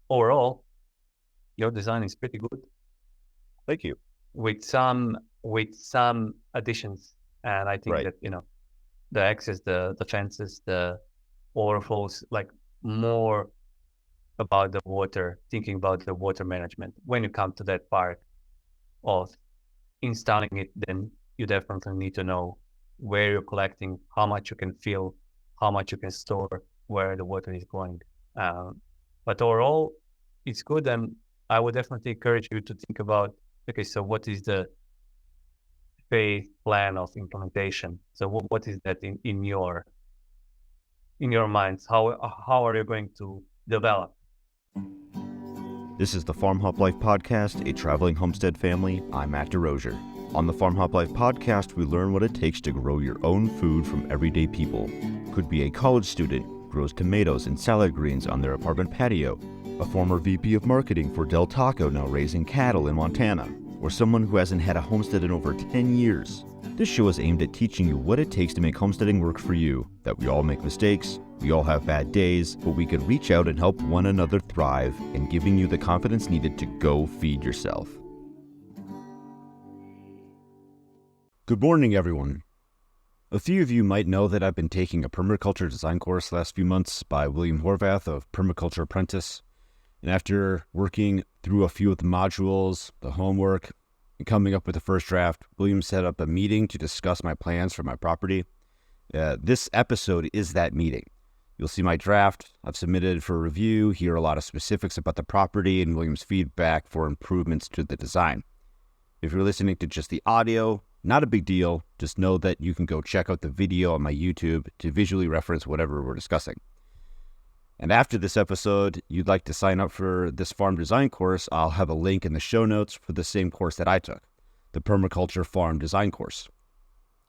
overall, your design is pretty good Thank you. with some additions. And I think Right. that, the access, the fences, the overflows, like more about the water, thinking about the water management. When you come to that part of installing it, then you definitely need to know where you're collecting, how much you can fill, how much you can store, where the water is going. But overall, it's good. And I would definitely encourage you to think about, okay, so what is the phase plan of implementation? So what is that in your minds? How are you going to develop? This is the Farm Hop Life Podcast, a traveling homestead family. I'm Matt DeRosier. On the Farm Hop Life Podcast, we learn what it takes to grow your own food from everyday people. Could be a college student, grows tomatoes and salad greens on their apartment patio, a former VP of marketing for Del Taco now raising cattle in Montana, or someone who hasn't had a homestead in over 10 years. This show is aimed at teaching you what it takes to make homesteading work for you, that we all make mistakes, we all have bad days, but we can reach out and help one another thrive, and giving you the confidence needed to go feed yourself. Good morning, everyone. A few of you might know that I've been taking a permaculture design course the last few months by William Horvath of Permaculture Apprentice. And after working through a few of the modules, the homework, and coming up with the first draft, William set up a meeting to discuss my plans for my property. This episode is that meeting. You'll see my draft I've submitted for review, hear a lot of specifics about the property and William's feedback for improvements to the design. If you're listening to just the audio, not a big deal. Just know that you can go check out the video on my YouTube to visually reference whatever we're discussing. And after this episode, you'd like to sign up for this farm design course, I'll have a link in the show notes for the same course that I took, the Permaculture Farm Design Course.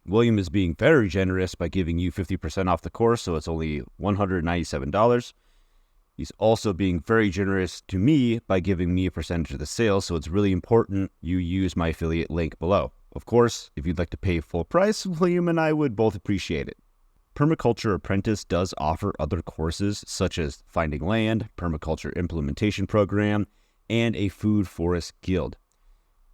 William is being very generous by giving you 50% off the course, so it's only $197. He's also being very generous to me by giving me a percentage of the sales, so it's really important you use my affiliate link below. Of course, if you'd like to pay full price, William and I would both appreciate it. Permaculture Apprentice does offer other courses such as Finding Land, Permaculture Implementation Program, and a Food Forest Guild.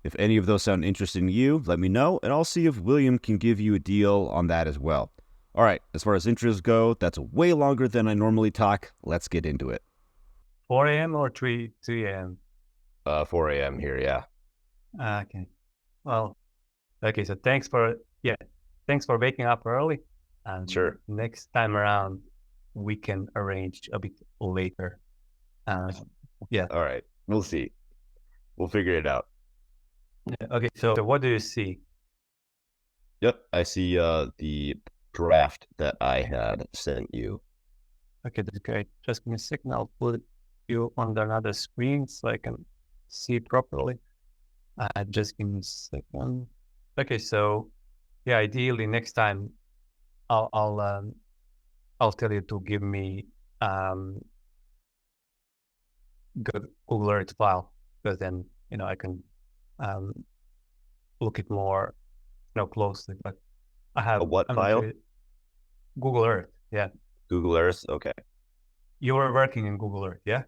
If any of those sound interesting to you, let me know, and I'll see if William can give you a deal on that as well. All right, as far as intros go, that's way longer than I normally talk. Let's get into it. 4 a.m. or 3 a.m.? 4 a.m. here, yeah. Okay. Well, okay, so thanks for waking up early. And Sure. next time around, we can arrange a bit later. Yeah. All right, we'll see. We'll figure it out. Okay, so what do you see? Yep, I see the draft that I had sent you. Okay, that's great. Just give me a second. I'll put you on another screen so I can see properly. Just give me a second. Okay, so yeah, ideally next time I'll tell you to give me good Google Earth file, because then I can look it more closely. But I have A what I'm not file? sure. Google Earth, yeah. Google Earth. Okay. You were working in Google Earth, yeah?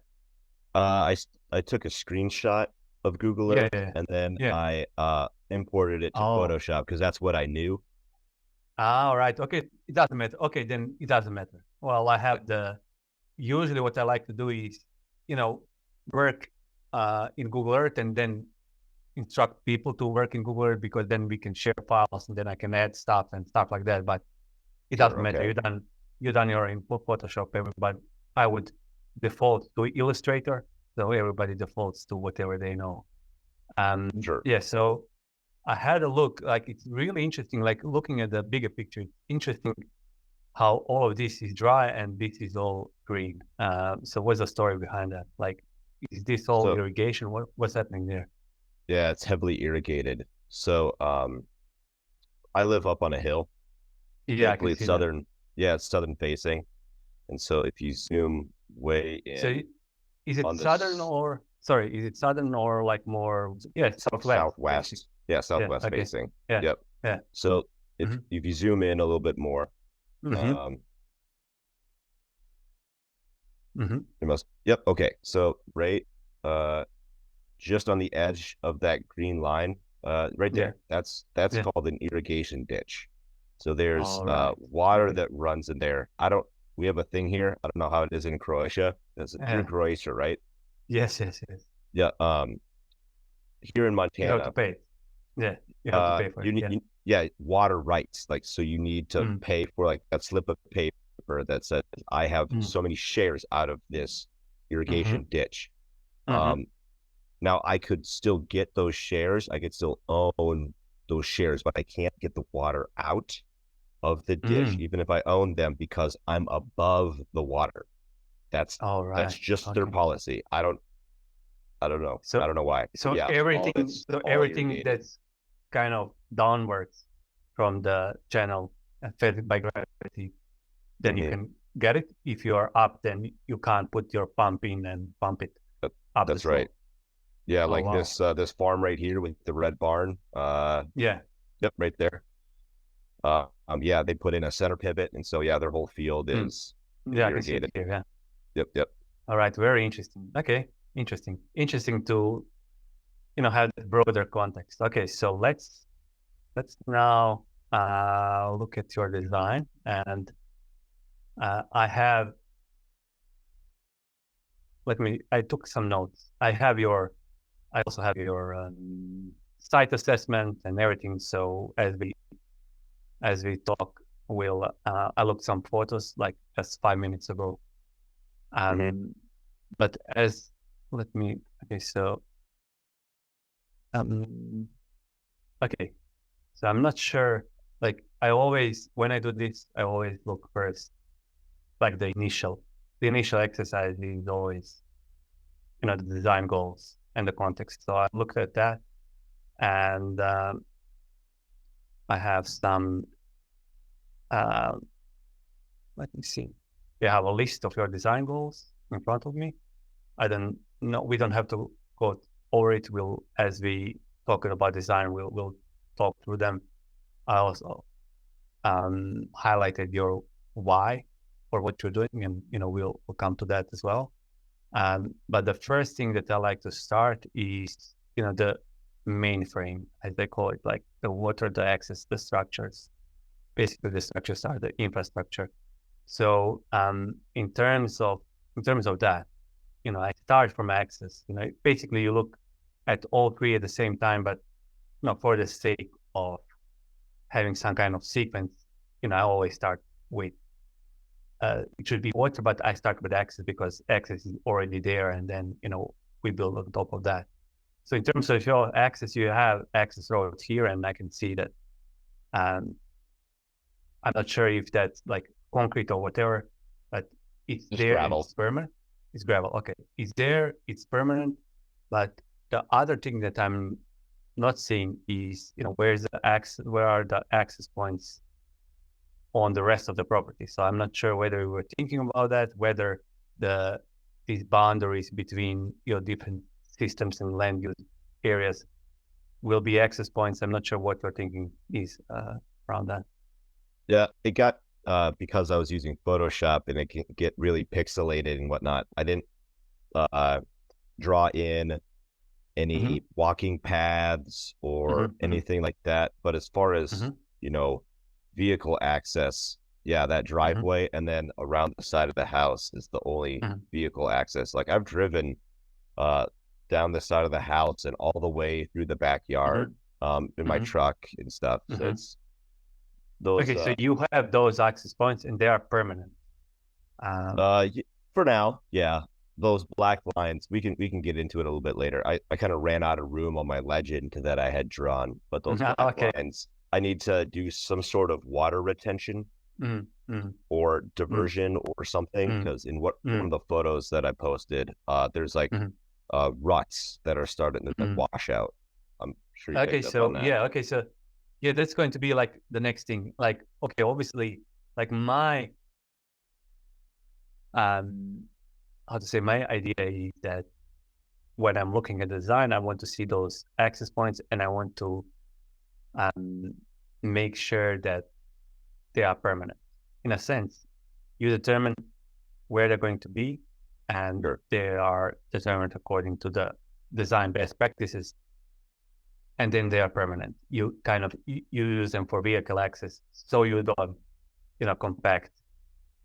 I took a screenshot of Google Yeah, Earth yeah, and then yeah. I imported it to Oh. Photoshop because that's what I knew. All right. Okay, it doesn't matter. Okay, then it doesn't matter. Well, I have usually what I like to do is, work in Google Earth and then instruct people to work in Google Earth, because then we can share files and then I can add stuff and stuff like that. But it doesn't Sure, matter. okay. You done your in Photoshop, everybody. I would default to Illustrator, so everybody defaults to whatever they know. Sure. Yeah. So I had a look. Like, it's really interesting. Like, looking at the bigger picture, it's interesting how all of this is dry and this is all green. So what's the story behind that? Like, is this all So irrigation? What's happening there? yeah, it's heavily irrigated. So I live up on a hill. Yeah, I can Thankfully it's see that. southern. Yeah, it's southern facing. And so if you zoom way So in is it on southern this or sorry? Is it southern or like more? Yeah, southwest. Basically. southwest. Yeah, Yeah. southwest Okay. facing. Yeah. Yep. Yeah. So if Mm-hmm. if you zoom in a little bit more, Mm-hmm. um, Mm-hmm. It must. Yep. Okay. So right, just on the edge of that green line, right Yeah. there. That's Yeah. called an irrigation ditch. So there's All right. water Okay. that runs in there. We have a thing here. I don't know how it is in Croatia. You're in Croatia, right? Yes. Yes. Yes. Yeah. Here in You have to Montana, pay it. Yeah. You have to pay for it. Yeah. yeah, water rights. Like, so you need to pay for like that slip of paper that says I have so many shares out of this irrigation ditch. Now I could still get those shares. I could still own those shares, but I can't get the water out of the dish, even if I own them, because I'm above the water. That's All right. just their policy. I don't know. So I don't know why. So yeah, everything that's kind of downwards from the channel and fed by gravity, then you can get it. If you are up, then you can't put your pump in and pump it up. That's right. Yeah, Oh, like wow. this farm right here with the red barn. Yeah. Yep, right there. Yeah, they put in a center pivot, and so yeah, their whole field is irrigated. Here, yeah. Yep. All right, very interesting. Okay, interesting to have the broader context. Okay, so let's now look at your design, and I took some notes. I also have your site assessment and everything. So as we talk, I looked some photos like just 5 minutes ago. But okay, so okay, so I'm not sure. Like when I do this, I always look first, like the initial exercise is always, the design goals and the context. So I looked at that, and I have some. Let me see. You have a list of your design goals in front of me. I don't know. We don't have to go over it. As we talk about design, we'll talk through them. I also highlighted your why for what you're doing, and we'll come to that as well. But the first thing that I like to start is the main frame, as they call it, like the water, the access, the structures. Basically, the structures are the infrastructure. So in terms of that, I start from access. Basically you look at all three at the same time, but for the sake of having some kind of sequence, I always start with it should be water, but I start with access because access is already there, and then we build on top of that. So in terms of your access, you have access roads here, and I can see that. I'm not sure if that's like concrete or whatever, but it's Just there. Gravel. It's permanent. It's gravel. Okay, it's there. It's permanent. But the other thing that I'm not seeing is where are the access points on the rest of the property. So I'm not sure whether we were thinking about that, whether these boundaries between your different systems and land use areas will be access points. I'm not sure what you're thinking is around that. Yeah, it got because I was using Photoshop and it can get really pixelated and whatnot. I didn't draw in any walking paths or anything like that. But as far as vehicle access, yeah, that driveway and then around the side of the house is the only vehicle access. Like I've driven down the side of the house and all the way through the backyard in my truck and stuff. So it's those. Okay, so you have those access points and they are permanent. For now, yeah. Those black lines, we can get into it a little bit later. I kind of ran out of room on my legend that I had drawn, but those black lines, I need to do some sort of water retention or diversion or something, because in one of the photos that I posted, there's like ruts that are starting to wash out. I'm sure you picked up on that. Yeah, that's going to be like the next thing. Like, okay, obviously, like my my idea is that when I'm looking at design, I want to see those access points, and I want to make sure that they are permanent. In a sense, you determine where they're going to be, and Sure. they are determined according to the design best practices, and then they are permanent. You kind of you use them for vehicle access, so you don't, compact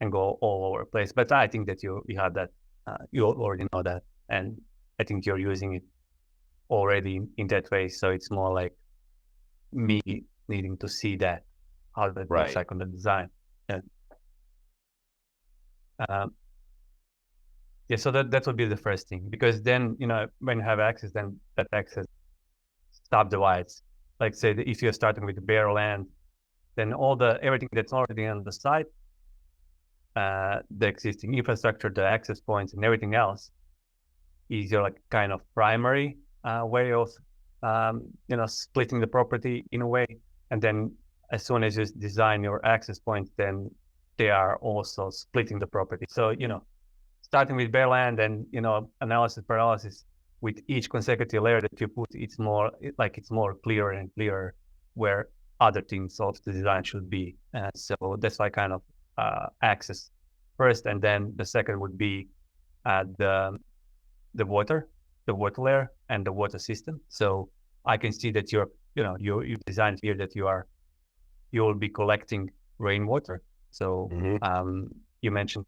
and go all over the place. But I think that you have that, you already know that, and I think you're using it already in that way. So it's more like me needing to see that, how that looks Right. like on the design. And, yeah, so that would be the first thing, because then, when you have access, then that access stop divides. Like say that if you're starting with bare land, then everything that's already on the site, the existing infrastructure, the access points, and everything else is your like kind of primary way of splitting the property in a way. And then as soon as you design your access points, then they are also splitting the property. So starting with bare land and analysis paralysis, with each consecutive layer that you put, it's more clearer and clearer where other things of the design should be. So that's why kind of access first, and then the second would be the water layer and the water system. So I can see that you designed here that you will be collecting rainwater. So you mentioned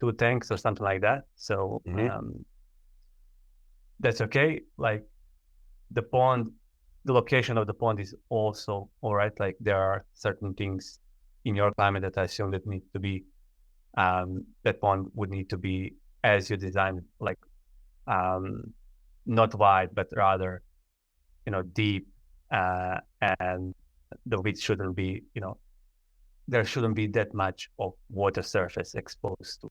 2 tanks or something like that. So that's okay. Like the location of the pond is also all right. Like there are certain things in your climate that I assume that need to be, that pond would need to be as you design it, like not wide, but rather, deep, and the width shouldn't be, there shouldn't be that much of water surface exposed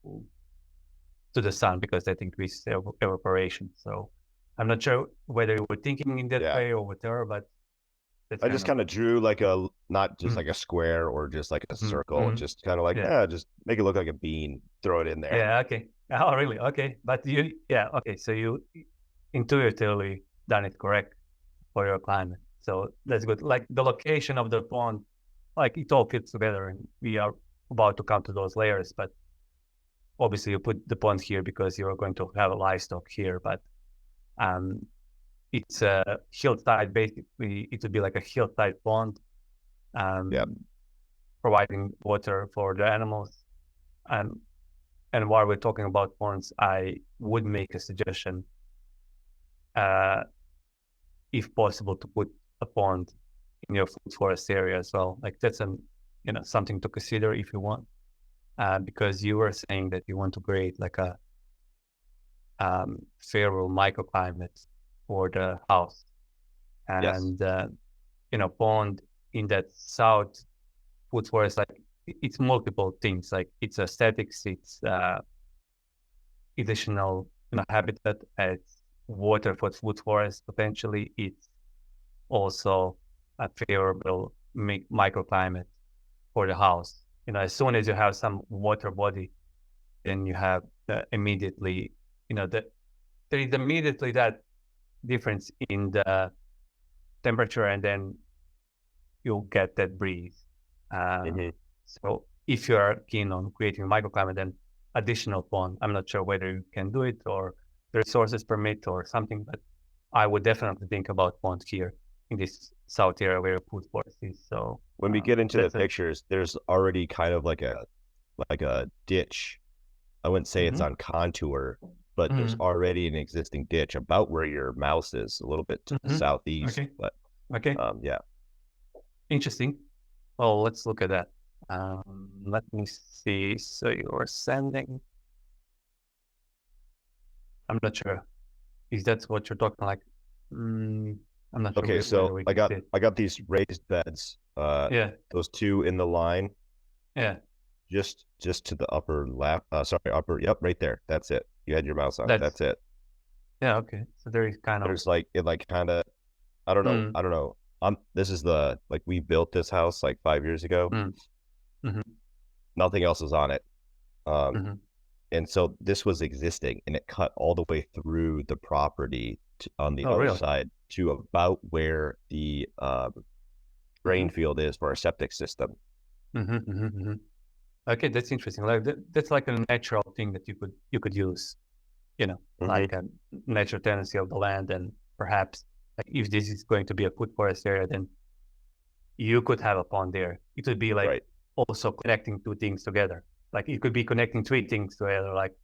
to the sun, because that increases evaporation. So I'm not sure whether you were thinking in that way or whatever, but I just kind of drew like not just like a square or just like a circle, just kind of like, just make it look like a bean, throw it in there. Yeah, okay. Oh, really? Okay. But okay. So you intuitively done it correct for your climate. So that's good. Like the location of the pond, like it all fits together, and we are about to come to those layers, but obviously you put the pond here because you're going to have a livestock here, but it's a hillside. Basically, it would be like a hillside pond, providing water for the animals. And while we're talking about ponds, I would make a suggestion, if possible, to put a pond in your food forest area as well. Like that's something to consider if you want, because you were saying that you want to create like a favorable microclimate for the house, and pond in that south food forest, like it's multiple things. Like it's aesthetics, it's additional habitat, it's water for food forest potentially. It's also a favorable microclimate for the house. As soon as you have some water body, then you have immediately, there is immediately that difference in the temperature, and then you'll get that breeze. So if you are keen on creating a microclimate, then additional pond. I'm not sure whether you can do it or the resources permit or something, but I would definitely think about pond here in this south area where food forest is. So when we get into the pictures, there's already kind of like a ditch. I wouldn't say it's on contour, but there's already an existing ditch about where your mouse is, a little bit to the southeast. Okay. But yeah. Interesting. Well, let's look at that. Let me see. So you're sending. I'm not sure. Is that what you're talking like? I'm not sure. Okay, so I got these raised beds. Those 2 in the line. Yeah. Just to the upper left. Yep, right there. That's it. You had your mouse on. That's it. Yeah. Okay. So there's like it like kind of. I don't know. I don't know. This is we built this house like 5 years ago. Nothing else is on it. And so this was existing, and it cut all the way through the property on the other side to about where the drain field is for our septic system. Okay, that's interesting. Like that's like a natural thing that you could use. like a natural tendency of the land, and perhaps like if this is going to be a food forest area, then you could have a pond there. It would be like Right. also connecting two things together. Like it could be connecting three things together. Like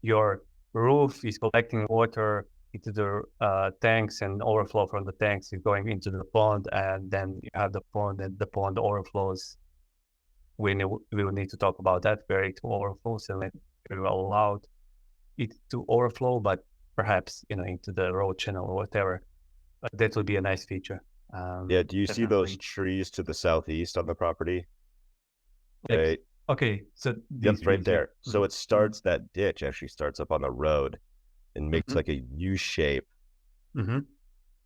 your roof is collecting water into the tanks, and overflow from the tanks is going into the pond, and then you have the pond, and the pond overflows. We will need to talk about that, where it overflows, and then we will allow it to overflow, but perhaps into the road channel or whatever. But that would be a nice feature. Yeah. Do you see those Definitely. trees to the southeast on the property? Like, Right. okay, so Yep, these right trees, yeah. there. So it starts, that ditch actually starts up on the road and makes Mhm. like a U shape. Mhm.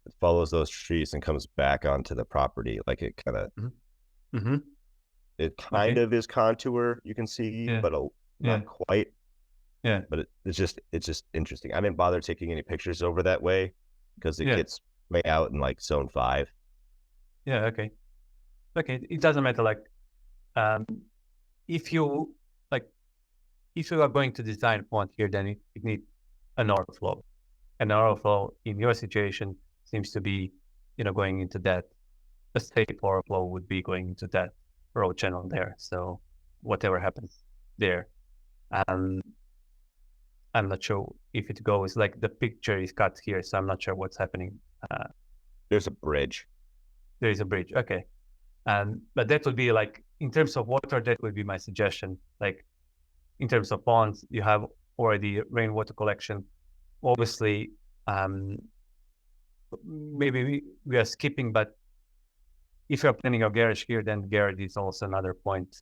It follows those trees and comes back onto the property. Like it kind of, Mhm. Mhm. it kind Okay. of is contour, you can see, Yeah. but Yeah. not quite. Yeah. But it's just interesting. I didn't bother taking any pictures over that way because it Yeah. gets way out in like zone 5. Yeah. Okay. Okay. It doesn't matter. Like, um, if you like, if you are going to design a pond here, then it needs an overflow. An overflow in your situation seems to be, going into that. A safe overflow would be going into that road channel there. So whatever happens there, um, I'm not sure if it goes like the picture is cut here, so I'm not sure what's happening. Uh, There's a bridge. there is a bridge, okay, but that would be like in terms of water, that would be my suggestion. Like in terms of ponds, you have already rainwater collection. Obviously, um, maybe we are skipping, but if you're planning a garage here, then garage is also another point,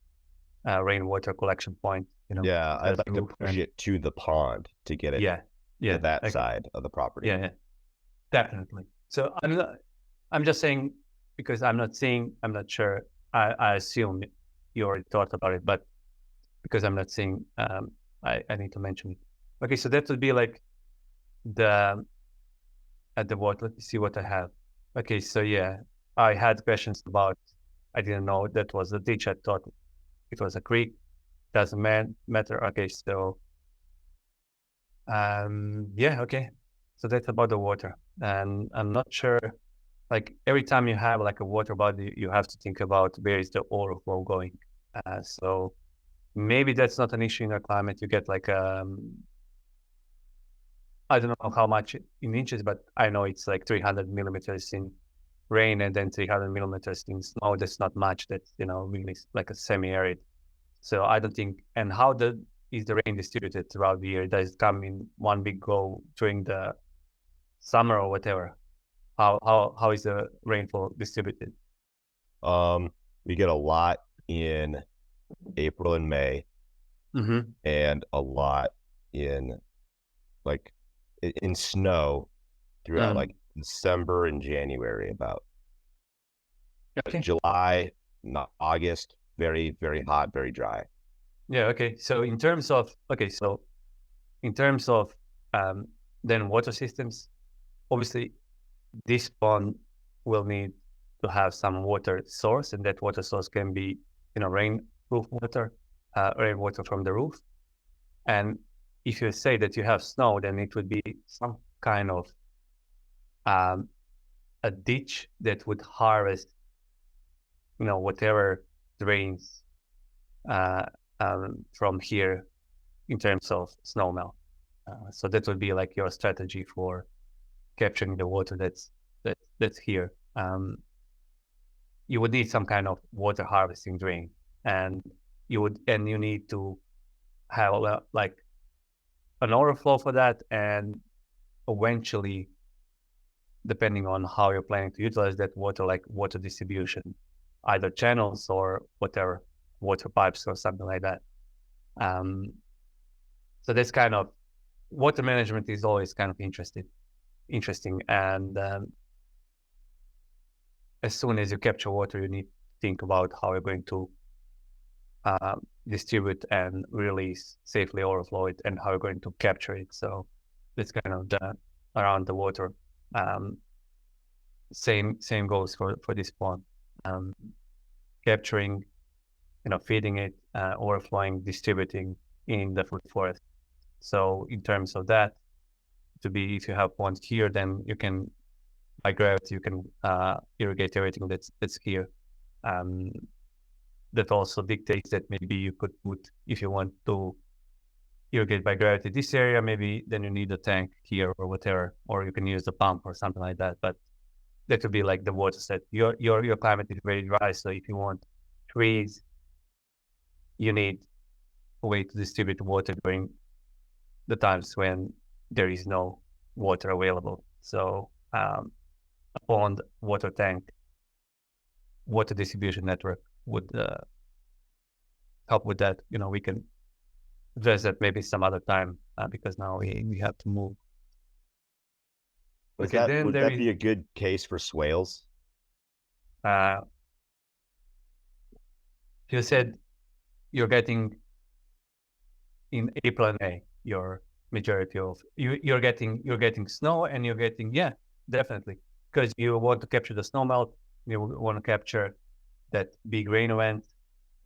rainwater collection point. Yeah, I'd Because like to roof push and it to the pond to get it yeah, to yeah, that okay, side of the property. yeah, yeah. Definitely. So I'm just saying because I'm not sure. I assume you already thought about it, but because I'm not saying, I need to mention it. Okay, so that would be like the at the what? Let me see what I have. Okay, so yeah, I had questions about. I didn't know that was a ditch. I thought it was a creek. Doesn't matter. Okay, so yeah, okay. So that's about the water, and I'm not sure. Like every time you have like a water body, you have to think about where is the overflow going. So maybe that's not an issue in our climate. You get like I don't know how much in inches, but I know it's like 300 millimeters in rain and then 300 millimeters in snow. That's not much. That's really like a semi-arid. So I don't think. And how is the rain distributed throughout the year? Does it come in one big go during the summer or whatever? How is the rainfall distributed? We get a lot in April and May, Mm-hmm. and a lot in like in snow throughout Mm. like December and January about. But Okay. July, not August, very, very hot, very dry. Yeah. Okay. So in terms of um, then water systems, obviously this pond will need to have some water source, and that water source can be roof water, rainwater from the roof. And if you say that you have snow, then it would be some kind of um, a ditch that would harvest whatever drains uh, from here in terms of snow melt. So that would be like your strategy for capturing the water that's here. You would need some kind of water harvesting drain, and you need to have like an overflow for that, and eventually, depending on how you're planning to utilize that water, like water distribution, either channels or whatever, water pipes or something like that. Um, so that's kind of water management is always kind of interesting, and as soon as you capture water, you need to think about how you're going to distribute and release safely, overflow it, and how you're going to capture it. So that's kind of the around the water. Um, same goes for this pond. Um, capturing, feeding it, overflowing, distributing in the food forest. So in terms of that, to be, if you have ponds here, then you can, by gravity, you can irrigate everything that's here. That also dictates that maybe you could put, if you want to irrigate by gravity this area, maybe then you need a tank here or whatever, or you can use the pump or something like that. But that would be like the water set. Your climate is very dry, so if you want trees, you need a way to distribute water during the times when there is no water available. So a pond, water tank, water distribution network would help with that. We can address that maybe some other time because now we have to move. Would that be a good case for swales? You said you're getting in April and May, your majority of you're getting snow, and you're getting, yeah, definitely, because you want to capture the snow melt, you want to capture that big rain event.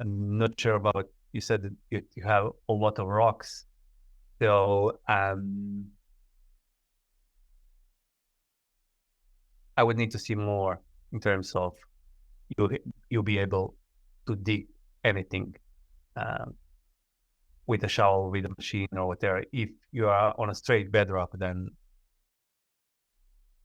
I'm not sure about, you said that you have a lot of rocks, so I would need to see more in terms of you'll be able to dig anything with a shovel, with a machine or whatever. If you are on a straight bedrock, then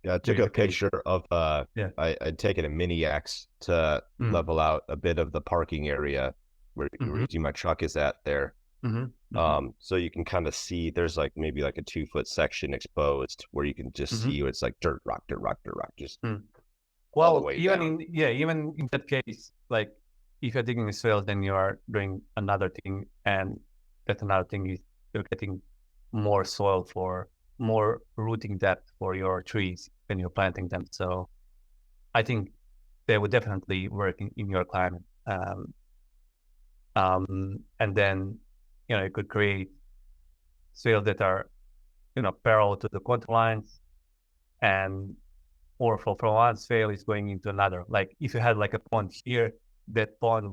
I took a picture of I'd taken a mini axe to level out a bit of the parking area where my truck is at there. So you can kind of see there's like maybe like a 2-foot section exposed where you can just see it's like dirt rock, just all the way down. Even in that case, like if you're digging a swale, then you are doing another thing, and that another thing is you're getting more soil for more rooting depth for your trees when you're planting them. So I think they would definitely work in your climate. And then you could create swales that are parallel to the contour lines, and overflow from one swale is going into another. Like if you had like a pond here, that pond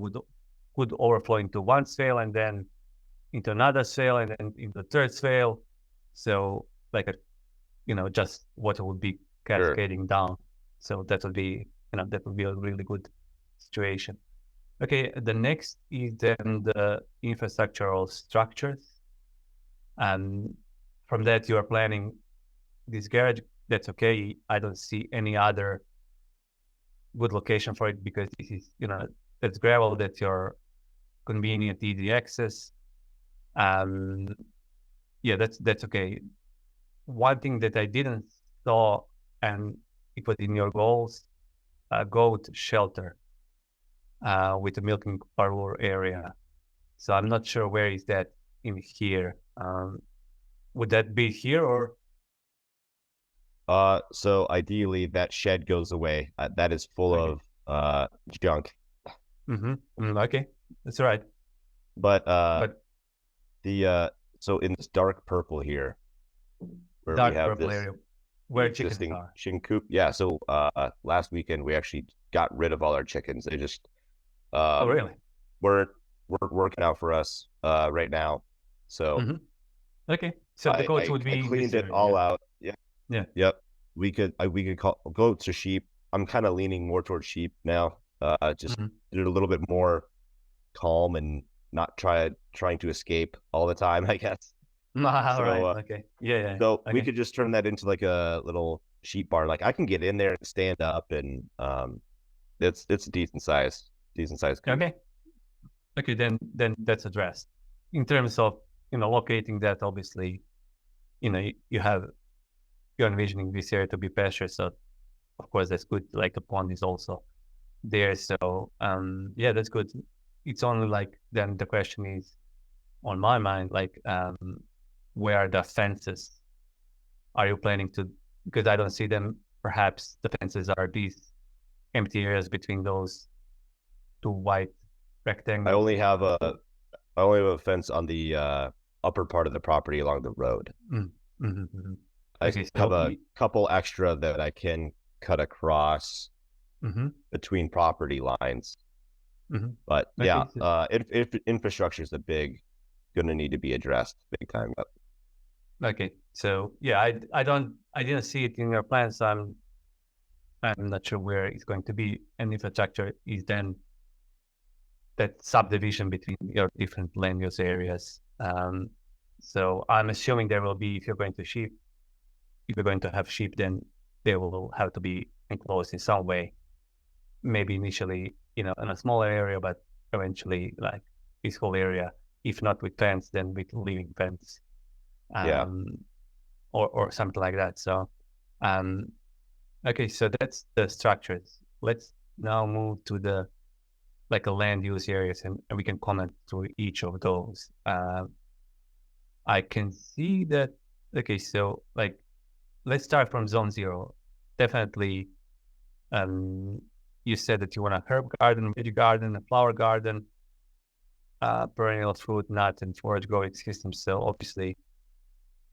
could overflow into one swale and then into another swale and then into the third swale. So like just water would be cascading down. So that would be that would be a really good situation. Okay, the next is then the infrastructural structures. And from that, you are planning this garage. That's okay. I don't see any other good location for it because this is, that's gravel, that's your convenient, easy access. Yeah, that's okay. One thing that I didn't saw, and it was in your goals, goat shelter with the milking parlour area. So I'm not sure where is that in here. Would that be here or? So ideally that shed goes away. That is full of junk. Okay, that's right. But the so in this dark purple here, where dark we have purple this area, where chickens are. Chicken coop. Yeah. So last weekend we actually got rid of all our chickens. They just oh really? weren't working out for us right now. So okay. So the goats would be. I cleaned it all out. Yeah. Yeah. Yep. We could call goats or sheep. I'm kind of leaning more towards sheep now. Just do it a little bit more calm and not trying to escape all the time, I guess. Right. Okay. Yeah. So okay. we could just turn that into like a little sheep barn. Like I can get in there and stand up, and it's a decent size coop. Okay. Then that's addressed. In terms of locating that, obviously, you're envisioning this area to be pasture, so of course that's good. Like the pond is also there, so yeah, that's good. It's only like then the question is on my mind, like where are the fences? Are you planning to? Because I don't see them. Perhaps the fences are these empty areas between those two white rectangles. I only have a fence on the upper part of the property along the road. I have a couple extra that I can cut across between property lines. But yeah, if infrastructure is going to need to be addressed big time. Okay. So yeah, I didn't see it in your plan, so I'm not sure where it's going to be. And infrastructure is then that subdivision between your different land use areas. So I'm assuming there will be, if you're going to have sheep, then they will have to be enclosed in some way. Maybe initially, in a smaller area, but eventually, like this whole area, if not with fence, then with living fence, Yeah. or something like that. So, okay, so that's the structures. Let's now move to the like a land use areas, and we can comment to each of those. I can see that. Okay, so like let's start from zone 0. Definitely, you said that you want a herb garden, veggie garden, a flower garden, perennial fruit, nut, and forage growing system. So obviously,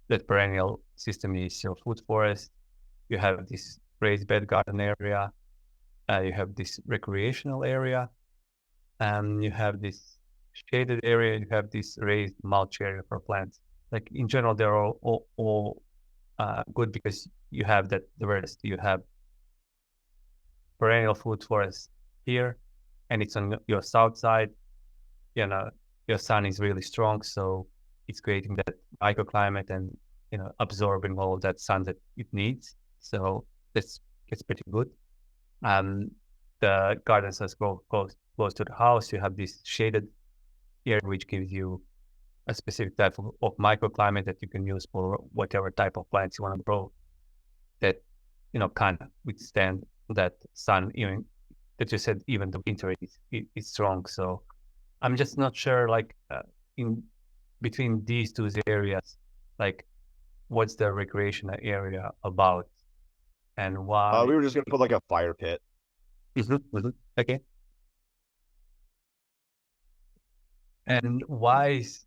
that perennial system is your food forest. You have this raised bed garden area. You have this recreational area, and you have this shaded area. You have this raised mulch area for plants. Like in general, they're all good because you have that diversity. You have perennial food forest here, and it's on your south side. Your sun is really strong, so it's creating that microclimate and absorbing all of that sun that it needs. So that's pretty good. The gardens as close to the house. You have this shaded area which gives you a specific type of microclimate that you can use for whatever type of plants you want to grow that kind of withstand that sun, even that you said even the winter is strong. So I'm just not sure, like in between these two areas, like what's the recreational area about and why? We were just gonna put like a fire pit. Okay. And why is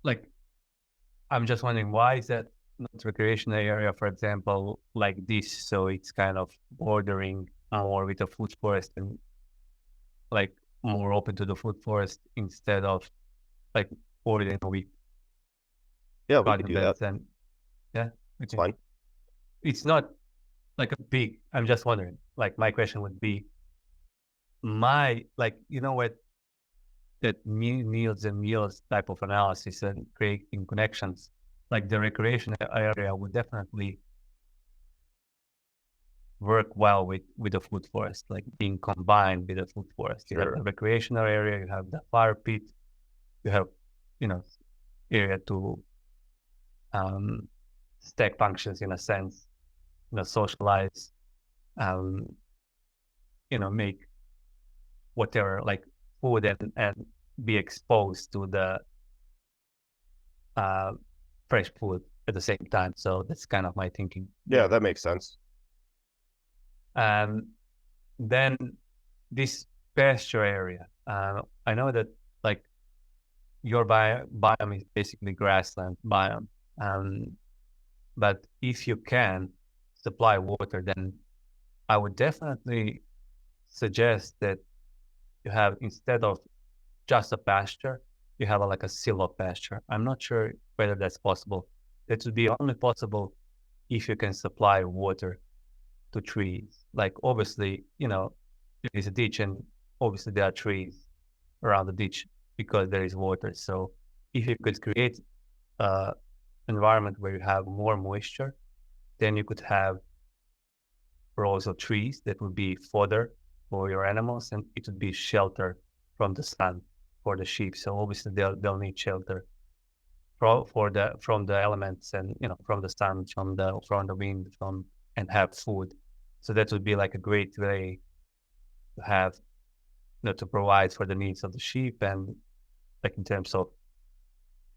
like I'm just wondering why is that not recreational area, for example, like this? So it's kind of bordering more with the food forest and like more open to the food forest instead of like bordering with Yeah, we could garden do that. beds and yeah, It's okay. fine. It's not like a big. I'm just wondering. Like my question would be, like what that meals and meals type of analysis and creating connections, like the recreation area would definitely work well with the food forest, like being combined with the food forest. You have the Sure. recreational area, you have the fire pit, you have, you know, area to stack functions in a sense, socialize, um, make whatever like food and be exposed to the uh, fresh food at the same time. So that's kind of my thinking Yeah, there. that makes sense. And then this pasture area, I know that like your biome is basically grassland biome. But if you can supply water, then I would definitely suggest that you have, instead of just a pasture, you have like a silo pasture. I'm not sure whether that's possible. That would be only possible if you can supply water to trees. Like obviously, there is a ditch and obviously there are trees around the ditch because there is water. So if you could create a environment where you have more moisture, then you could have rows of trees that would be fodder for your animals, and it would be shelter from the sun for the sheep. So obviously they'll need shelter from the elements and from the sun, from the wind, and have food. So that would be like a great way to have to provide for the needs of the sheep and like in terms of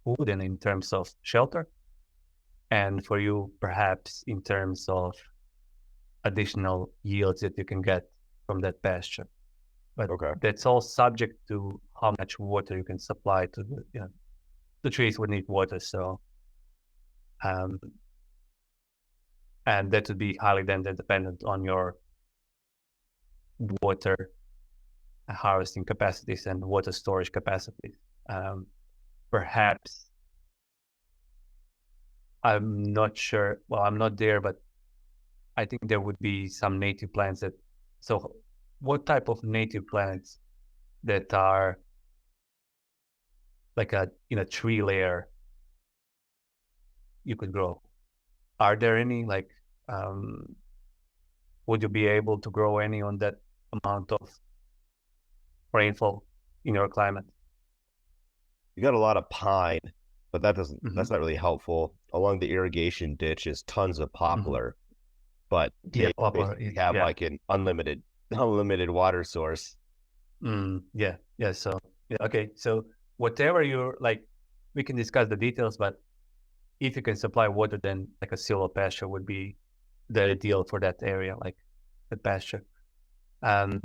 food and in terms of shelter, and for you perhaps in terms of additional yields that you can get from that pasture. But Okay. that's all subject to how much water you can supply to the trees would need water. So, um, and that would be highly then dependent on your water harvesting capacities and water storage capacities. Perhaps I'm not sure. Well, I'm not there, but I think there would be some native plants that. So, what type of native plants that are like in a tree layer you could grow? Are there any like? Um, would you be able to grow any on that amount of rainfall in your climate? You got a lot of pine, but that's Mm-hmm. not really helpful. Along the irrigation ditch is tons of Mm-hmm. poplar, but Yeah, they poplar. basically have Yeah. like an unlimited water source. Yeah. Yeah. So yeah. Okay. So whatever you're like, we can discuss the details, but if you can supply water, then like a silvopasture would be the ideal for that area, like the pasture. Um,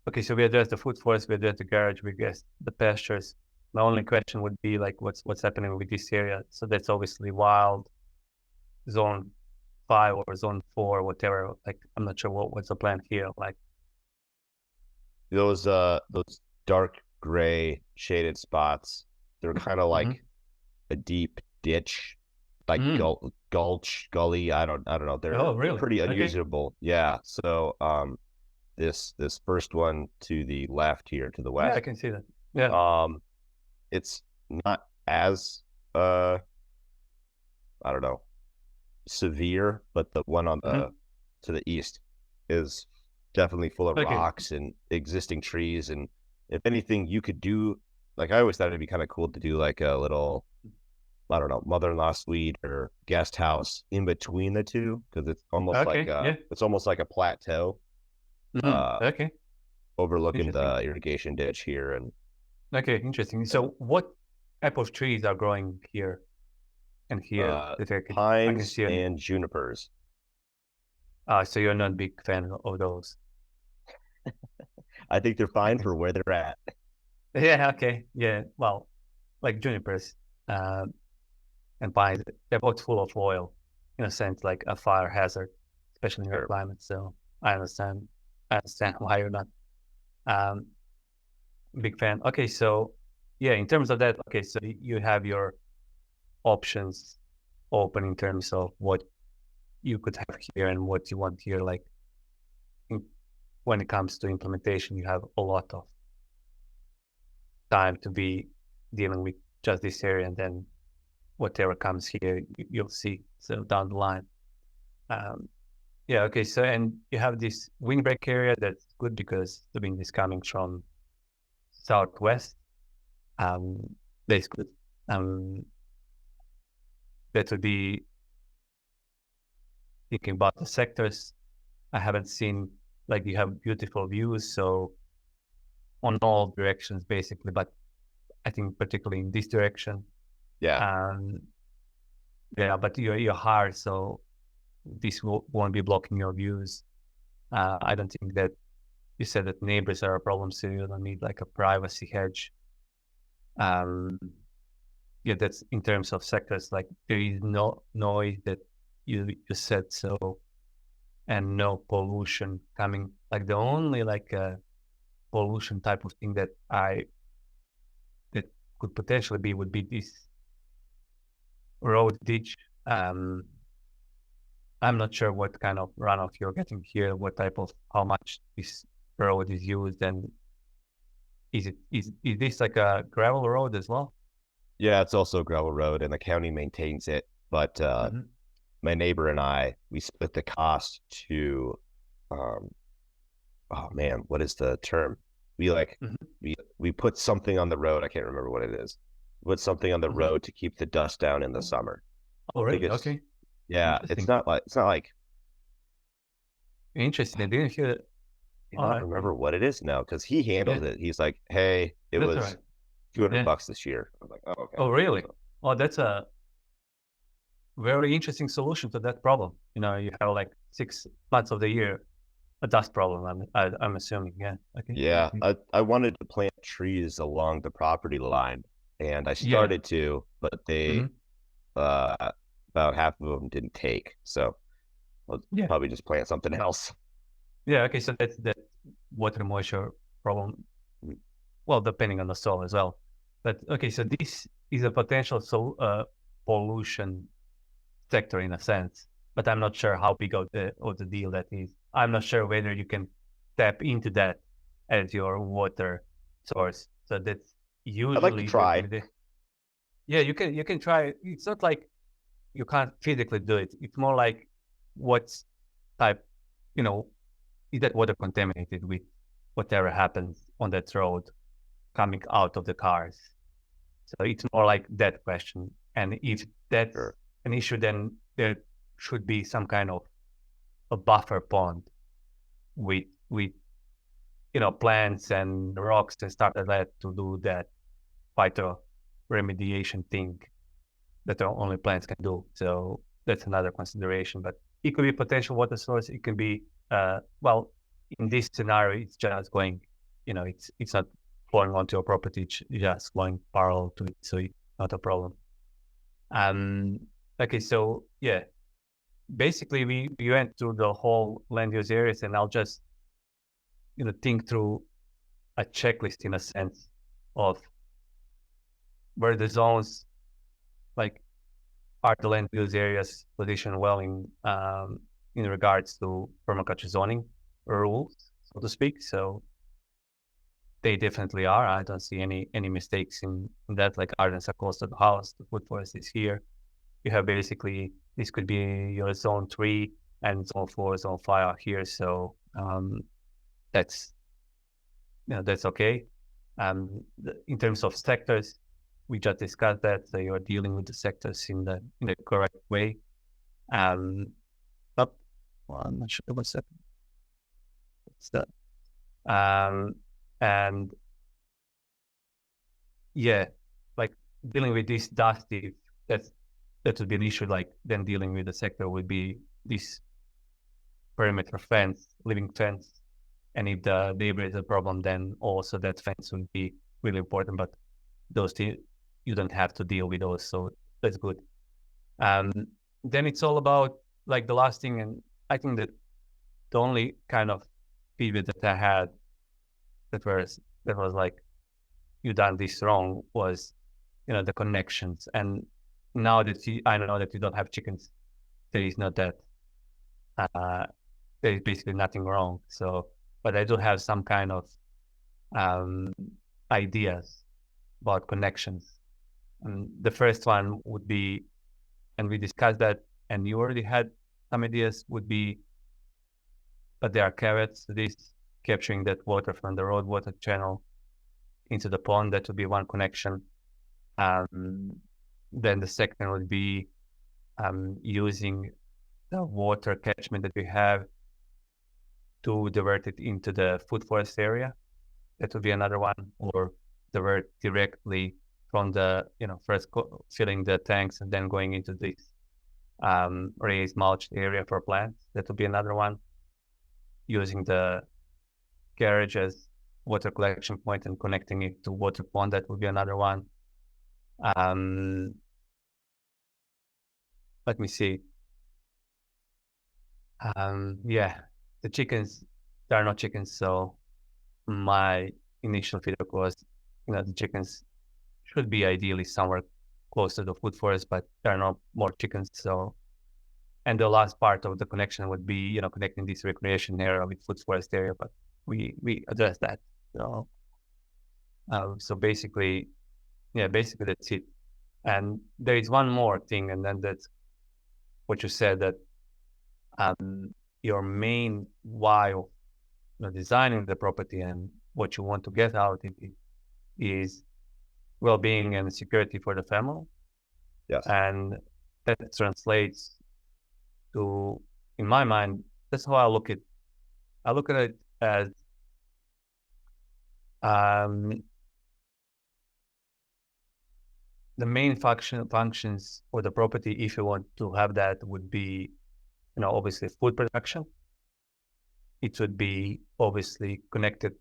okay, so we addressed the food forest, we addressed the garage, we addressed the pastures. My only question would be like, what's happening with this area? So that's obviously wild, zone 5 or zone 4, whatever. Like, I'm not sure what's the plan here. Like, Those dark gray shaded spots, they're kind of mm-hmm. like a deep ditch, like gully. I don't know. Oh, They're really? pretty Okay. unusable. Yeah. So this first one to the left here to the Yeah, I west, can see that. Yeah. it's not as I don't know, severe, but the one on Mm-hmm. the to the east is definitely full of Okay. rocks and existing trees. And if anything, you could do, like, I always thought it'd be kind of cool to do like a little, I don't know, mother-in-law suite or guest house in between the two, because Okay. Yeah. it's almost like a plateau Mm-hmm. uh Okay. overlooking Interesting. the irrigation ditch here. And Okay. Interesting. So what type of trees are growing here and here that I can pines see on. and junipers. So you're not a big fan of those. I think they're fine for where they're at. Yeah, okay. Yeah. Well, like junipers uh, and pines, they're both full of oil in a sense, like a fire hazard, especially in your Sure. climate. So I understand. I understand why you're not um, a big fan. Okay, so yeah, in terms of that, okay, so you have your options open in terms of what you could have here and what you want here. Like in, when it comes to implementation, you have a lot of time to be dealing with just this area, and then whatever comes here, you'll see. So down the line, um, yeah, okay. So and you have this windbreak area that's good because the wind is coming from southwest. Um, that's good. Um, that would be thinking about the sectors. I haven't seen like you have beautiful views, so on all directions basically, but I think particularly in this direction. Yeah. Um, yeah, but you're hard, so this won't be blocking your views. I don't think that you said that neighbors are a problem, so you don't need like a privacy hedge. Um, yeah, that's in terms of sectors. Like there is no noise that you said so, and no pollution coming. Like the only like pollution type of thing that that could potentially be would be this road ditch. I'm not sure what kind of runoff you're getting here, what type of how much this road is used, and is this like a gravel road as well? Yeah, it's also a gravel road and the county maintains it. But Mm-hmm. my neighbor and I, we split the cost to, oh man, what is the term? We like, Mm-hmm. we put something on the road. I can't remember what it is. Put something on the Mm-hmm. road to keep the dust down in the summer. Oh, I think really? it's, Okay. yeah, Interesting. it's not like, Interesting. I didn't hear it. I All don't right. remember what it is now because he Yeah, handled it. He's like, hey, it that's all was right. Yeah. $200 this year. I was like, oh, okay. Oh, really? So, Oh, that's a very interesting solution to that problem. You know, you have like 6 months of the year a dust problem. I'm assuming. Yeah. Okay. yeah, Okay. I wanted to plant trees along the property line, and I Yeah. started to, but they Mm-hmm. about half of them didn't take. So I'll Yeah. probably just plant something else. Yeah. Okay. So that's that water moisture problem. Well, depending on the soil as well. But okay. So this is a potential pollution sector in a sense, but I'm not sure how big of the deal that is. I'm not sure whether you can tap into that as your water source. So that's I'd like to usually try. yeah, you can try. It's not like you can't physically do it. It's more like what's type, you know, is that water contaminated with whatever happens on that road coming out of the cars? So it's more like that question. And if that's Sure. an issue, then there should be some kind of a buffer pond with plants and rocks and stuff like that to do that phyto remediation thing that only plants can do. So that's another consideration. But it could be potential water source. It can be well, in this scenario, it's just going, it's not flowing onto your property. It's just flowing parallel to it, so it's not a problem. Okay, so yeah, basically we went through the whole land use areas, and I'll just think through a checklist in a sense of where the zones like are the land use areas positioned well in regards to permaculture zoning rules, so to speak. So they definitely are. I don't see any mistakes in that. Like gardens are close to the house, the food forest is here. You have basically, this could be your zone 3 and zone 4, zone 5 are here. So that's okay. In terms of sectors, we just discussed that. So you're dealing with the sectors in the correct way. I'm not sure what's that. And yeah, like dealing with this dusty, that would be an issue. Like then dealing with the sector would be this perimeter fence, living fence. And if the neighbor is a problem, then also that fence would be really important. But those two, you don't have to deal with those, so that's good. Then it's all about like the last thing, and I think that the only kind of pivot that I had that was like, you done this wrong, was the connections. And now that I know that you don't have chickens, there is not that there is basically nothing wrong. So, but I do have some kind of ideas about connections. And the first one would be, and we discussed that, and you already had some ideas, would be, but there are carrots to this, capturing that water from the road water channel into the pond. That would be one connection. Then the second would be using the water catchment that we have to divert it into the food forest area. That would be another one. Or divert directly from the, first filling the tanks and then going into this raised mulched area for plants. That would be another one. Using the garage as water collection point and connecting it to water pond. That would be another one. Let me see. Yeah, the chickens, there are no chickens. So my initial feedback was, the chickens should be ideally somewhere close to the food forest, but there are no more chickens. So, and the last part of the connection would be, connecting this recreation area with food forest area, but we addressed that. So basically that's it. And there is one more thing, and then that's what you said, that your main why of designing the property and what you want to get out of it is well-being and security for the family. Yes. And that translates to, in my mind, that's how I look at it as the main functions for the property, if you want to have that, would be, obviously food production. It would be obviously connected.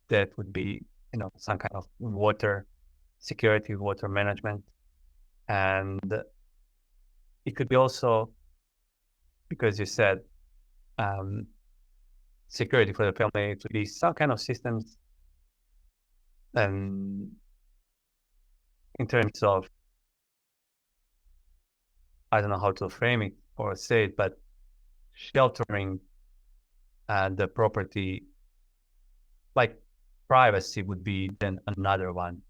That would be, some kind of water security, water management. And it could be also, because you said security for the family, it would be some kind of systems in terms of I don't know how to frame it or say it, but sheltering the property, like privacy would be then another one.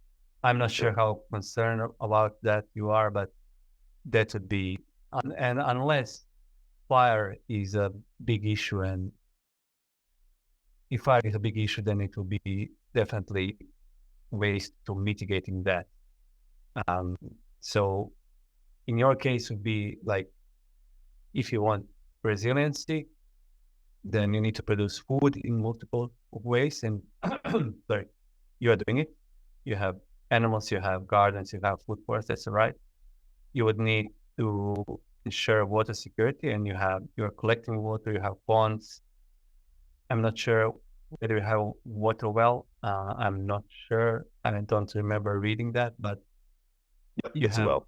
I'm not sure how concerned about that you are, but that would be, and unless fire is a big issue, and if fire is a big issue, then it will be definitely ways to mitigating that. So in your case would be like, if you want resiliency, then you need to produce food in multiple ways. And sorry, you are doing it. You have animals, you have gardens, you have food forests, that's right. You would need to ensure water security, and you're collecting water, you have ponds. I'm not sure whether you have water well. I'm not sure. I don't remember reading that, but Yep, you it's have, well.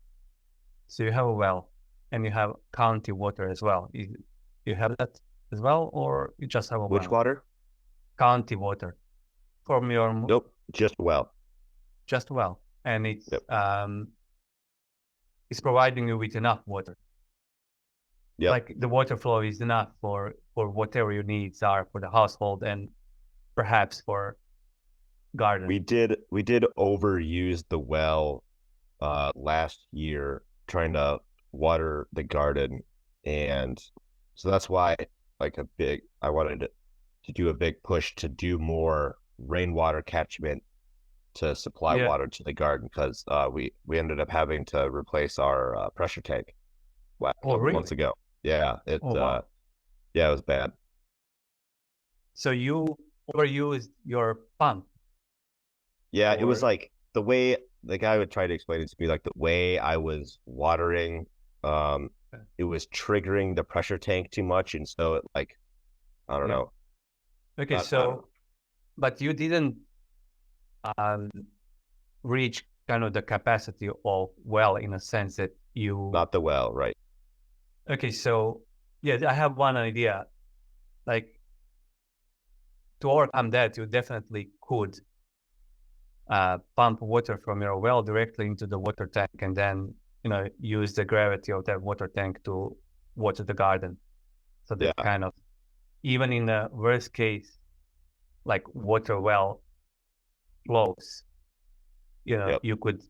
so you have a well, and you have county water as well. You have that as well, or you just have a Which well? water? County water from your Nope, just well. just well, and Yep. it's providing you with enough water. Yep. Like the water flow is enough for whatever your needs are for the household and perhaps for garden. We did overuse the well last year trying to water the garden, and so that's why I wanted to do a big push to do more rainwater catchment to supply Yeah. water to the garden, because we ended up having to replace our pressure tank a couple months ago. Yeah, it wow. yeah, it was bad. So you overused your pump. Yeah, it was Or like the way the guy would try to explain it to me, like the way I was watering, it was triggering the pressure tank too much, and so it like, I don't Yeah. know. okay, I so don't know. but you didn't reach kind of the capacity of well, in a sense that you Not the well, right? okay, so yeah, I have one idea. Like, to overcome that, you definitely could pump water from your well directly into the water tank, and then use the gravity of that water tank to water the garden. So that Yeah. kind of, even in the worst case, like water well flows, Yep. you could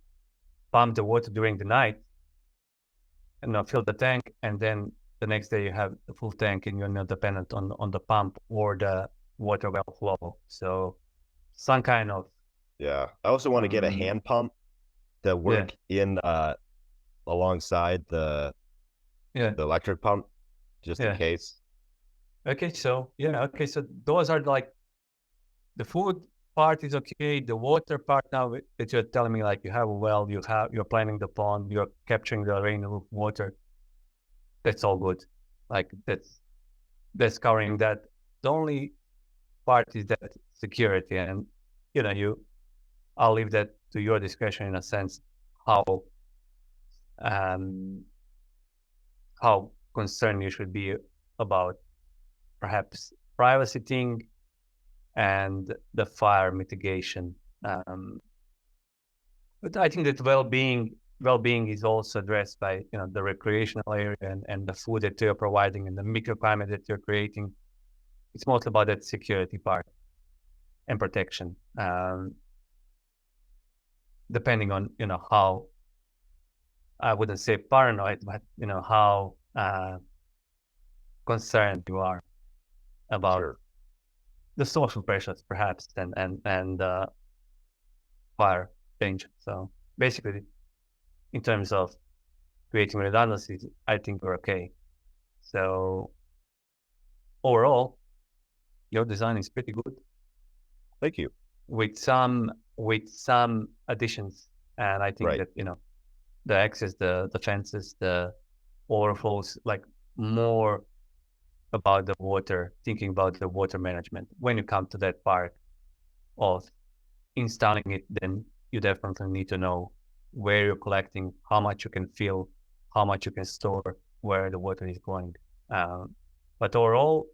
pump the water during the night and fill the tank, and then the next day you have the full tank, and you're not dependent on the pump or the water well flow. So some kind of Yeah. I also want to get a hand pump to work in alongside the electric pump, just in case. Okay, so so those are like the food part is okay. The water part, now that you're telling me, like you have a well, you're planning the pond, you're capturing the rainwater water. That's all good. Like that's covering that. The only part is that security, and I'll leave that to your discretion in a sense, how um how concerned you should be about perhaps privacy thing and the fire mitigation. But I think that well-being is also addressed by the recreational area and the food that you're providing and the microclimate that you're creating. It's mostly about that security part and protection. Depending on how, I wouldn't say paranoid, but how concerned you are about the social pressures, perhaps, and fire danger. So basically, in terms of creating redundancies, I think we're okay. So overall, your design is pretty good. Thank you. With some additions, and I think that the access, the fences, the overflows, like more about the water, thinking about the water management. When you come to that part of installing it, then you definitely need to know where you're collecting, how much you can fill, how much you can store, where the water is going. But overall,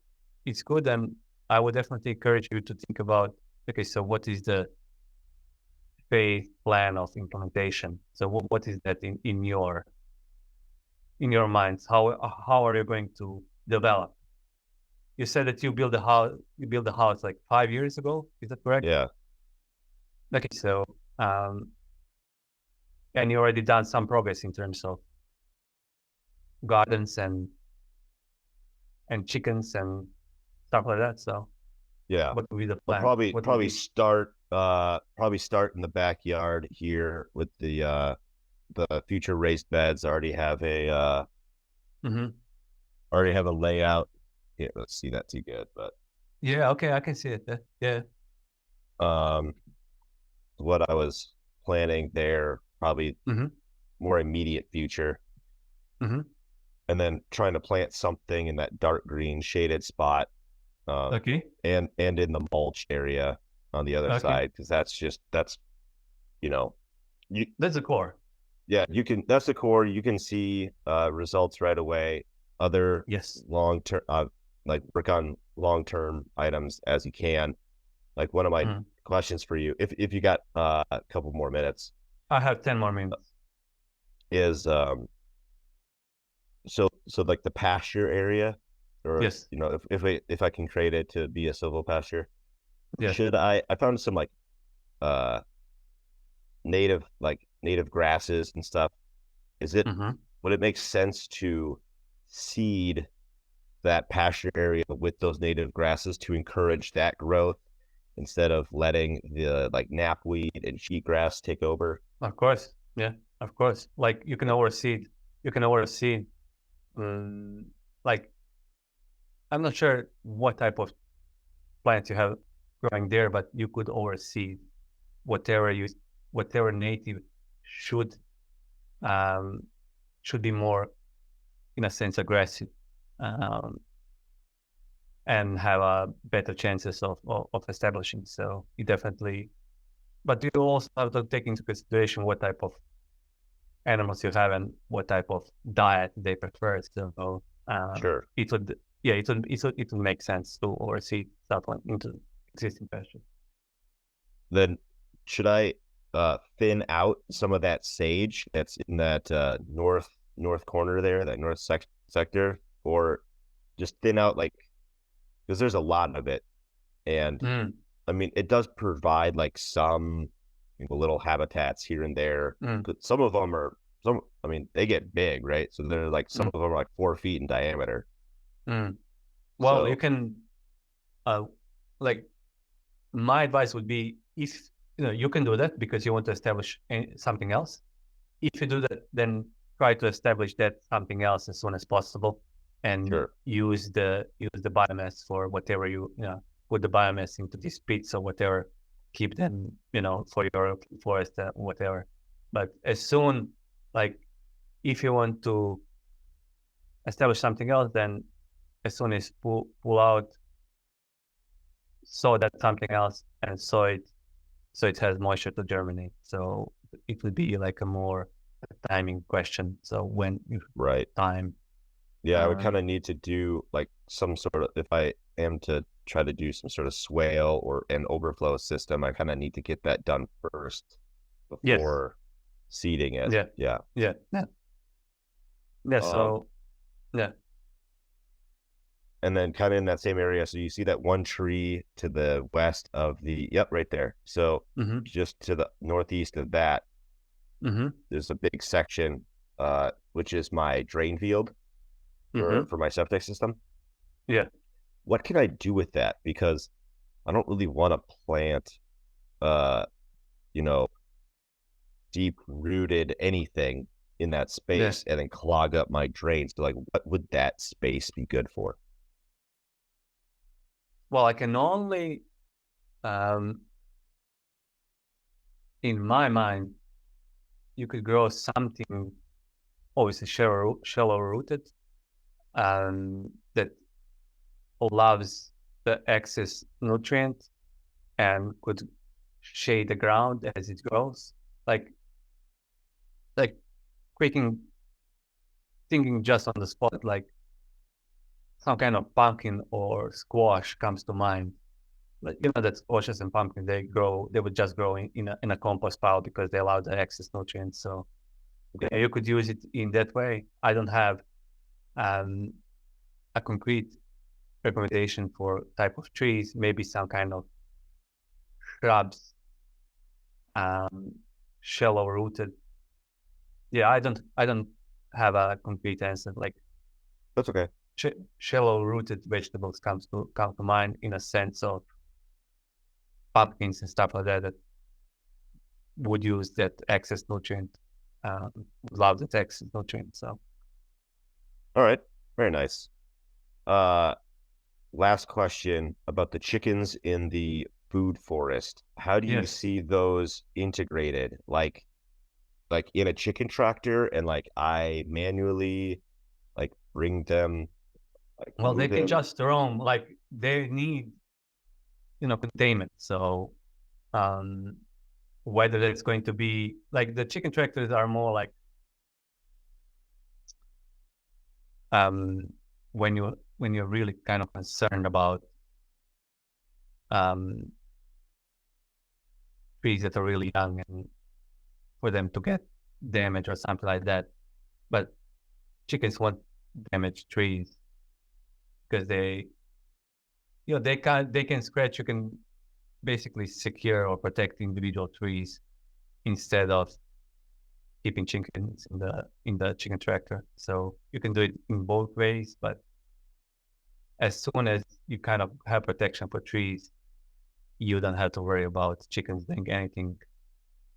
it's good, and I would definitely encourage you to think about, okay, so what is the phase plan of implementation? So what is that in your in your minds? How are you going to develop? You said that you built a house. You built a house like 5 years ago. Is that correct? Yeah. Okay, so and you already done some progress in terms of gardens and chickens and stuff like that. So Yeah. what would be the I'll plan? probably start in the backyard here with the future raised beds. I already have a layout. Can't really see that too good, but yeah, okay, I can see it. Yeah. What I was planning there, probably more immediate future. And then trying to plant something in that dark green shaded spot, Okay. and in the mulch area on the other side, because that's that's the core. That's the core. You can see results right away. Other long term, like work on long term items as you can. Like one of my questions for you, if you got a couple more minutes, I have 10 more minutes. Is so like the pasture area, or if I can create it to be a silvopasture, should I found some like native grasses and stuff. Is it would it make sense to seed that pasture area with those native grasses to encourage that growth instead of letting the like knapweed and sheetgrass take over? Of course. Yeah, of course. Like you can overseed. Like I'm not sure what type of plants you have growing there, but you could overseed whatever native should be more, in a sense, aggressive, and have a better chances of establishing. So you definitely, but you also have to take into consideration what type of animals you have and what type of diet they prefer. So Sure. It would make sense to overseed stuff into existing pasture. Then should I thin out some of that sage that's in that north corner there, that north sector, or just thin out, like, because there's a lot of it, and I mean it does provide like some little habitats here and there. Some of them are I mean they get big, right? So they're like some of them are like 4 feet in diameter. Well, you can like my advice would be, if you can do that because you want to establish something else. If you do that, then try to establish that something else as soon as possible, and use the biomass for whatever put the biomass into these pits or whatever, keep them for your forest, whatever. But as soon, like, if you want to establish something else, then as soon as pull out, sow that something else, and sow it so it has moisture to germinate. So it would be like a more timing question. So when you time. Yeah, I would kind of need to do like some sort of, if I am to try to do some sort of swale or an overflow system, I kind of need to get that done first before seeding it. Yeah. So and then kind of in that same area, so you see that one tree to the west of the right there. So just to the northeast of that, there's a big section, which is my drain field for my septic system. What can I do with that? Because I don't really want to plant deep rooted anything in that space and then clog up my drains. So like, what would that space be good for? Well, I can only, in my mind, you could grow something obviously shallow rooted, that allows the excess nutrient and could shade the ground as it grows. Like thinking just on the spot, like some kind of pumpkin or squash comes to mind. Like, that squashes and pumpkin, they would just grow in a compost pile because they allow the excess nutrients. So Yeah, you could use it in that way. I don't have a concrete recommendation for type of trees, maybe some kind of shrubs, um, shallow rooted. Yeah, I don't have a concrete answer. Like That's okay. shallow rooted vegetables come to mind in a sense of pumpkins and stuff like that that would use that excess nutrient, love that excess nutrient. So All right. Very nice. Last question about the chickens in the food forest. How do you yes, see those integrated? Like in a chicken tractor, and like I manually like bring them, like well, they move can them. just roam. Like they need, containment. So whether it's going to be like the chicken tractors are more like um, when you're really kind of concerned about um, trees that are really young and for them to get damaged or something like that. But chickens won't damage trees because they can scratch. You can basically secure or protect individual trees instead of keeping chickens in the chicken tractor. So you can do it in both ways, but as soon as you kind of have protection for trees, you don't have to worry about chickens doing anything.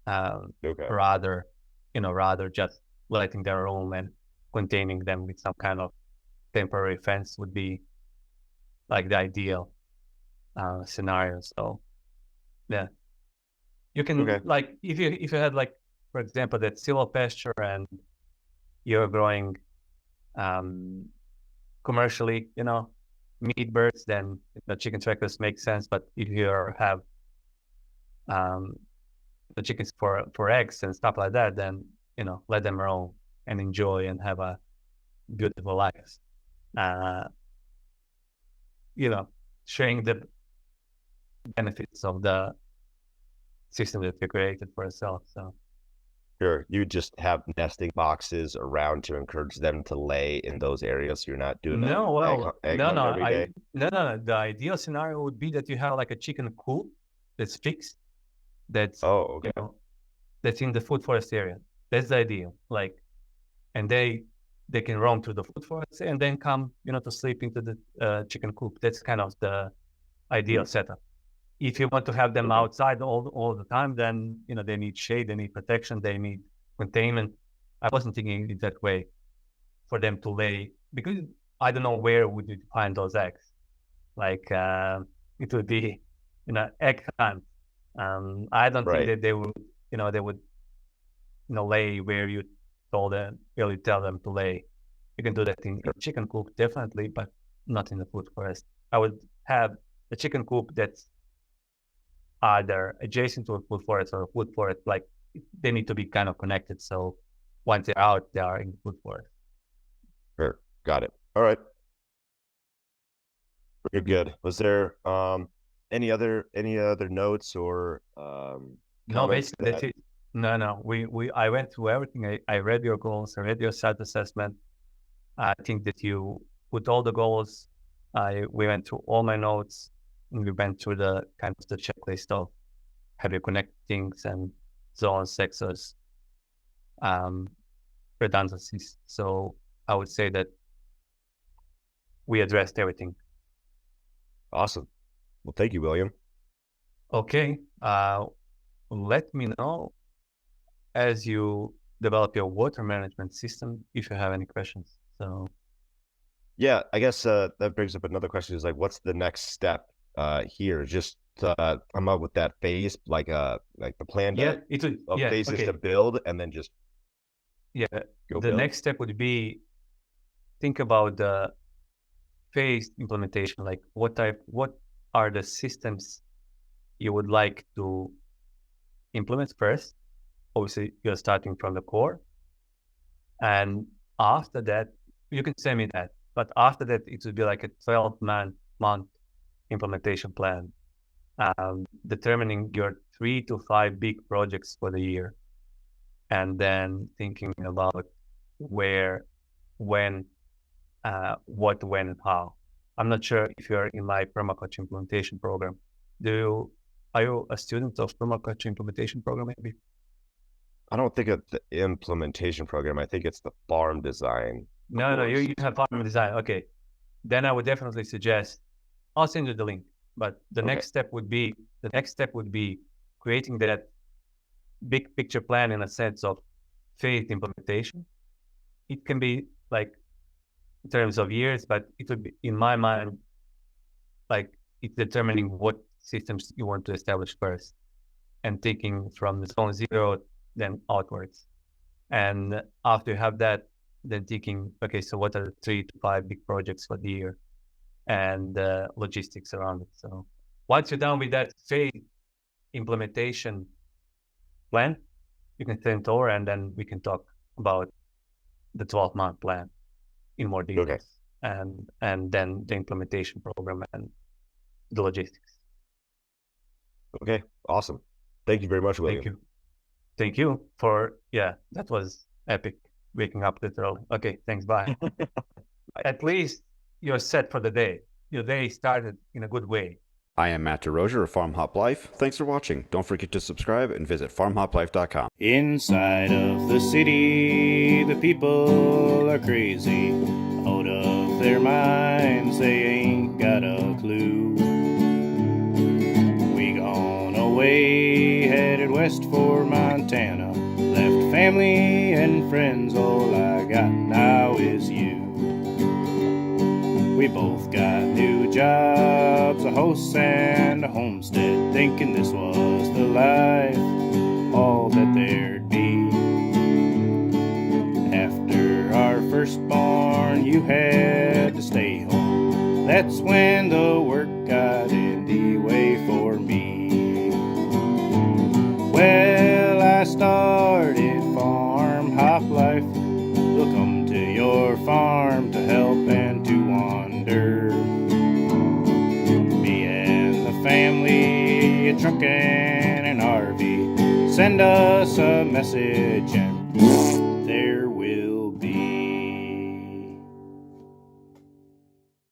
Okay. Rather just letting them roam and containing them with some kind of temporary fence would be like the ideal scenario. So yeah, you can Okay. like if you had like for example that silvopasture and you're growing um, commercially, meat birds, then the chicken tractors make sense. But if you have um, the chickens for eggs and stuff like that, then let them roam and enjoy and have a beautiful life. Uh, sharing the benefits of the system that you created for yourself. So Sure. You just have nesting boxes around to encourage them to lay in those areas. So you're not doing a no, well, egg no, hunt no, every day. no. The ideal scenario would be that you have like a chicken coop that's fixed, that's Oh, you okay. know that's in the food forest area. That's the ideal. Like, and they can roam through the food forest and then come, to sleep into the chicken coop. That's kind of the ideal setup. If you want to have them Okay. outside all the time, then they need shade, they need protection, they need containment. I wasn't thinking it that way for them to lay because I don't know where would you find those eggs. Like it would be, egg hunt. I don't think Right. that they would lay where you really tell them to lay. You can do that in chicken coop, definitely, but not in the food forest. I would have a chicken coop that's either adjacent to a food forest or a food forest. Like they need to be kind of connected. So once they're out, they are in the food forest. Sure. Got it. All right. Very good. Was there any other notes or No, comments to basically that's that? it. No. I went through everything. I read your goals. I read your self-assessment. I think that you put all the goals. We went through all my notes. And we went through the kind of the checklist of how you connect things and zones, sectors, um, redundancies. So I would say that we addressed everything. Awesome. Well, thank you, William. Okay. Let me know as you develop your water management system if you have any questions. So Yeah, I guess that brings up another question is like, what's the next step here? Just come up with that phase, like the plan yeah, of yeah, phases to okay. build and then just Yeah. go The build. next step would be think about the phased implementation. Like what are the systems you would like to implement first? Obviously, you're starting from the core. And after that, you can send me that. But after that, it would be like a 12-month implementation plan, determining your 3 to 5 big projects for the year. and then thinking about where, when, what, when, and how. I'm not sure if you're in my permaculture implementation program. Are you a student of permaculture implementation program, maybe? I don't think it's the implementation program. I think it's the farm design. No, you have farm design. Okay. Then I would definitely suggest, I'll send you the link. But the next step would be creating that big picture plan in a sense of phased implementation. It can be like in terms of years, but it would be, in my mind, like it's determining what systems you want to establish first and taking from the zone 0 then outwards. And after you have that, then thinking, okay, so what are the 3 to 5 big projects for the year and logistics around it. So once you're done with that phase implementation plan, you can send it over and then we can talk about the 12-month plan in more details. And then the implementation program and the logistics. Okay, awesome. Thank you very much, William. Thank you for, that was epic, waking up this early. Okay, thanks, bye. At least you're set for the day. Your day started in a good way. I am Matt DeRozier of Farm Hop Life. Thanks for watching. Don't forget to subscribe and visit farmhoplife.com. Inside of the city, the people are crazy. Out of their minds, they ain't got a clue. We gone away, headed west for Montana. Left family and friends, all I got now is you. We both got new jobs, a house and a homestead, thinking this was the life, all that there'd be. After our firstborn, you had to stay home. That's when the work got in the way for me. Well, I started Farm Hop Life. We'll come to your farm to help and to wander. Me and the family, a truck and an RV. Send us a message and there will